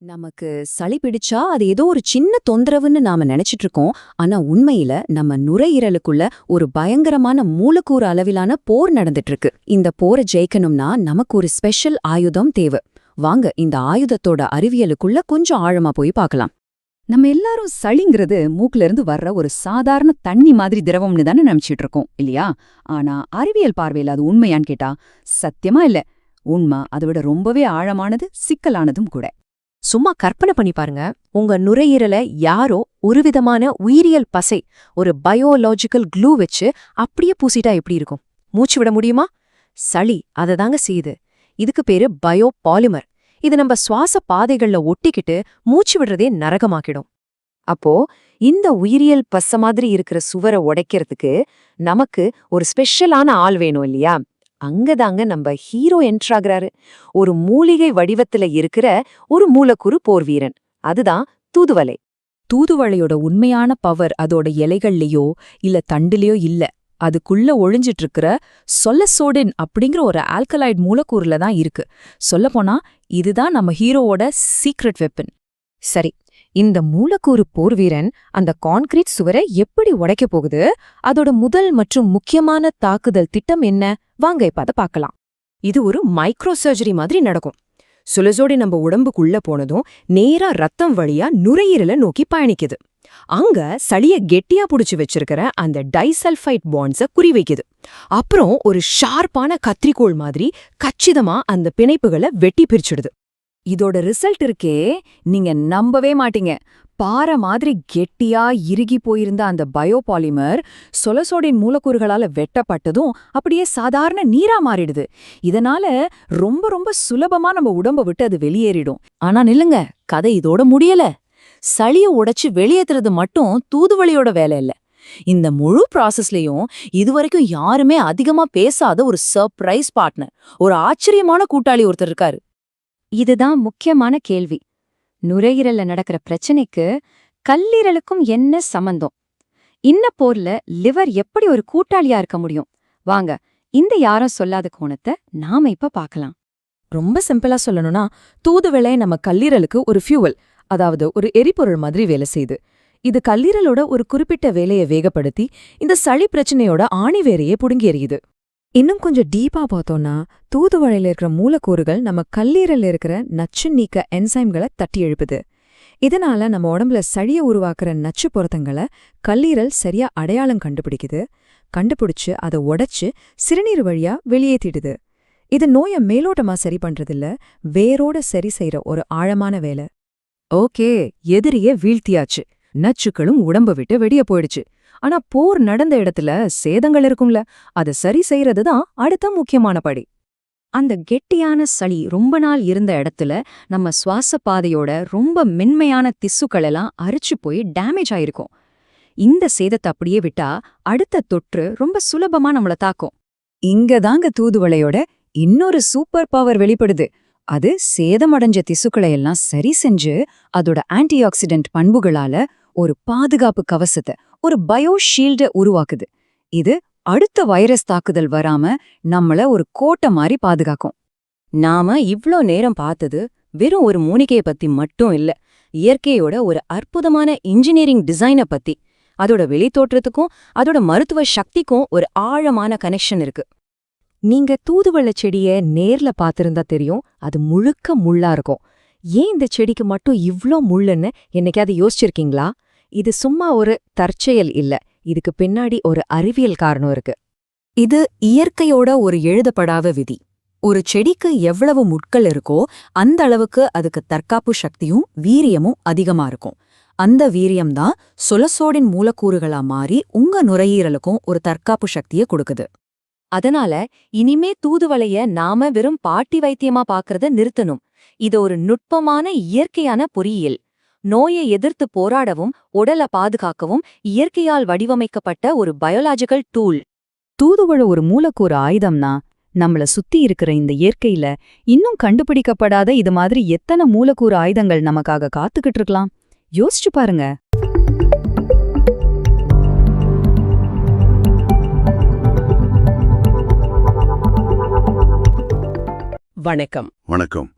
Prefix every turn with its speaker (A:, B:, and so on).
A: நமக்கு சளி பிடிச்சா அது ஏதோ ஒரு சின்ன தொந்தரவுன்னு நாம நினைச்சிட்டு இருக்கோம். ஆனா உண்மையில நம்ம நுரையீரலுக்குள்ள ஒரு பயங்கரமான மூலக்கூறு அளவிலான போர் நடந்துட்டு இருக்கு. இந்த போரை ஜெயிக்கணும்னா நமக்கு ஒரு ஸ்பெஷல் ஆயுதம் தேவை. வாங்க இந்த ஆயுதத்தோட அறிவியலுக்குள்ள கொஞ்சம் ஆழமா போய் பார்க்கலாம்.
B: நம்ம எல்லாரும் சளிங்கிறது மூக்குல இருந்து வர்ற ஒரு சாதாரண தண்ணி மாதிரி திரவம்னு தானே நினைச்சிட்டு இருக்கோம் இல்லையா? ஆனா அறிவியல் பார்வையில் அது உண்மையான்னு கேட்டா சத்தியமா இல்ல. உண்மை அதை விட ரொம்பவே ஆழமானது, சிக்கலானதும் கூட.
A: சும்மா கற்பனை பண்ணி பாருங்க, உங்க நுரையீரல யாரோ ஒருவிதமான உயிரியல் பசை, ஒரு பயோலாஜிக்கல் க்ளூ வச்சு அப்படியே பூசிட்டா எப்படி இருக்கும்? மூச்சு விட முடியுமா? சளி அதை தாங்க செய்யுது. இதுக்கு பேரு பயோபாலிமர். இது நம்ம சுவாச பாதைகள்ல ஒட்டிக்கிட்டு மூச்சு விடுறதே நரகமாக்கிடும். அப்போ இந்த உயிரியல் பச மாதிரி இருக்கிற சுவரை உடைக்கிறதுக்கு நமக்கு ஒரு ஸ்பெஷலான ஆள் வேணும் இல்லையா? அங்கதாங்க நம்ம ஹீரோ என்ட்ராகிறாரு. ஒரு மூலிகை வடிவத்துல இருக்கிற ஒரு மூலக்கூறு போர்வீரன். அதுதான் தூதுவளை.
B: தூதுவளையோட உண்மையான பவர் அதோட இலைகள்லயோ இல்ல தண்டுலயோ இல்ல, அதுக்குள்ள ஒழிஞ்சிட்டு இருக்கிற சொல்லசோடின் அப்படிங்கிற ஒரு ஆல்கலாய்டு மூலக்கூறுல தான் இருக்கு. சொல்லப்போனா இதுதான் நம்ம ஹீரோவோட சீக்ரெட் வெப்பன்.
A: சரி, இந்த மூலக்கூறு போர்வீரன் அந்த கான்கிரீட் சுவரை எப்படி உடைக்க போகுது? அதோட முதல் மற்றும் முக்கியமான தாக்குதல் திட்டம் என்ன? வாங்க இப்ப அதை பார்க்கலாம். இது ஒரு மைக்ரோ சர்ஜரி மாதிரி நடக்கும். சுலசோடி நம்ம உடம்புக்குள்ள போனதும் நேரா ரத்தம் வழியா நுரையீரலை நோக்கி பயணிக்குது. அங்க சளிய கெட்டியா புடிச்சு வச்சிருக்கிற அந்த டைசல்ஃபைட் பாண்ட்ஸ குறிவைக்குது. அப்புறம் ஒரு ஷார்ப்பான கத்திரிக்கோள் மாதிரி கச்சிதமா அந்த பிணைப்புகளை வெட்டி பிரிச்சுடுது.
B: இதோட ரிசல்ட் இருக்கே, நீங்க நம்பவே மாட்டீங்க. பாறை மாதிரி கெட்டியா இறுகி போயிருந்த அந்த பயோபாலிமர் சொலசோடின் மூலக்கூறுகளால வெட்டப்பட்டதும் அப்படியே சாதாரண நீரா மாறிடுது. இதனால ரொம்ப ரொம்ப சுலபமா நம்ம உடம்ப விட்டு அது வெளியேறிடும்.
A: ஆனா நில்லுங்க, கதை இதோட முடியல. சளிய உடைச்சு வெளியேத்துறது மட்டும் தூதுவளையோட வேலை இல்ல. இந்த முழு ப்ராசஸ்லயும் இதுவரைக்கும் யாருமே அதிகமா பேசாத ஒரு சர்ப்ரைஸ் பார்ட்னர், ஒரு ஆச்சரியமான கூட்டாளி ஒருத்தர் இருக்காரு.
C: இதுதான் முக்கியமான கேள்வி. நுரையீரல்ல நடக்கிற பிரச்சனைக்கு கல்லீரலுக்கும் என்ன சம்பந்தம்? இன்ன போர்ல லிவர் எப்படி ஒரு கூட்டாளியா இருக்க முடியும்? வாங்க, இந்த யாரும் சொல்லாத கோணத்தை நாம இப்ப பார்க்கலாம்.
A: ரொம்ப சிம்பிளா சொல்லணும்னா, தூதுவளை நம்ம கல்லீரலுக்கு ஒரு ஃபியூவல், அதாவது ஒரு எரிபொருள் மாதிரி வேலை செய்யுது. இது கல்லீரலோட ஒரு குறிப்பிட்ட வேலையை வேகப்படுத்தி இந்த சளி பிரச்சனையோட ஆணிவேரையே புடுங்கி எறியுது. இன்னும் கொஞ்சம் டீப்பா பார்த்தோம்னா, தூதுவளையில இருக்கிற மூலக்கூறுகள் நம்ம கல்லீரல்ல இருக்கிற நச்சு நீக்க என்சைம்களை தட்டி எழுப்புது. இதனால நம்ம உடம்புல சளியை உருவாக்குற நச்சு பொருத்தங்களை கல்லீரல் சரியா அடையாளம் கண்டுபிடிச்சு அதை உடைச்சு சிறுநீர் வழியா வெளியேத்திடுது. இது நோயை மேலோட்டமா சரி பண்றதில்ல, வேரோட சரி செய்யற ஒரு ஆழமான வேலை. ஓகே, எதிரியே வீழ்த்தியாச்சு, நச்சுக்களும் உடம்ப விட்டு வெளியே போயிடுச்சு. ஆனா போர் நடந்த இடத்துல சேதங்கள் இருக்கும்ல, அதை சரி செய்யறதுதான் அடுத்த முக்கியமான படி.
C: அந்த கெட்டியான சளி ரொம்ப நாள் இருந்த இடத்துல நம்ம சுவாச பாதையோட ரொம்ப மென்மையான திசுக்கள் எல்லாம் அரிச்சு போய் டேமேஜ் ஆயிருக்கும். இந்த சேதத்தை அப்படியே விட்டா அடுத்த தொற்று ரொம்ப சுலபமா நம்மள தாக்கும்.
B: இங்கதாங்க தூதுவளையோட இன்னொரு சூப்பர் பவர் வெளிப்படுது. அது சேதமடைஞ்ச திசுக்களை எல்லாம் சரி செஞ்சு அதோட ஆன்டிஆக்சிடென்ட் பண்புகளால ஒரு பாதுகாப்பு கவசத்தை, ஒரு பயோஷீல்ட உருவாக்குது. இது அடுத்த வைரஸ் தாக்குதல் வராம நம்மள ஒரு கோட்டை மாதிரி பாதுகாக்கும்.
A: நாம இவ்ளோ நேரம் பார்த்தது வெறும் ஒரு மூலிகையை பத்தி மட்டும் இல்ல, இயற்கையோட ஒரு அற்புதமான இன்ஜினியரிங் டிசைனை பத்தி. அதோட வெளித்தோற்றத்துக்கும் அதோட மருத்துவ சக்திக்கும் ஒரு ஆழமான கனெக்ஷன் இருக்கு. நீங்க தூதுவளை செடிய நேர்ல பாத்திருந்தா தெரியும், அது முழுக்க முள்ளா இருக்கும். ஏன் இந்த செடிக்கு மட்டும் இவ்ளோ முள்ளுன்னு என்னைக்காவது யோசிச்சிருக்கீங்களா? இது சும்மா ஒரு தற்செயல் இல்ல, இதுக்கு பின்னாடி ஒரு அறிவியல் காரணம் இருக்கு. இது இயற்கையோட ஒரு எழுதப்படாத விதி. ஒரு செடிக்கு எவ்வளவு முட்கள் இருக்கோ அந்த அளவுக்கு அதுக்கு தற்காப்பு சக்தியும் வீரியமும் அதிகமா இருக்கும். அந்த வீரியம்தான் சொலசோடின் மூலக்கூறுகளா மாறி உங்க நுரையீரலுக்கும் ஒரு தற்காப்பு சக்தியை கொடுக்குது. அதனால இனிமே தூதுவளைய நாம வெறும் பாட்டி வைத்தியமா பாக்குறத நிறுத்தணும். இது ஒரு நுட்பமான இயற்கையான பொறியியல். நோயை எதிர்த்து போராடவும் உடலை பாதுகாக்கவும் இயற்கையால் வடிவமைக்கப்பட்ட ஒரு பயோலாஜிக்கல் டூல்.
B: தூதுவளை ஒரு மூலக்கூறு ஆயுதம்னா, நம்மள சுத்தி இருக்கிற இந்த இயற்கையில இன்னும் கண்டுபிடிக்கப்படாத இது மாதிரி எத்தனை மூலக்கூறு ஆயுதங்கள் நமக்காக காத்துக்கிட்டு இருக்கலாம்? யோசிச்சு பாருங்க.
A: வணக்கம்.
D: வணக்கம்.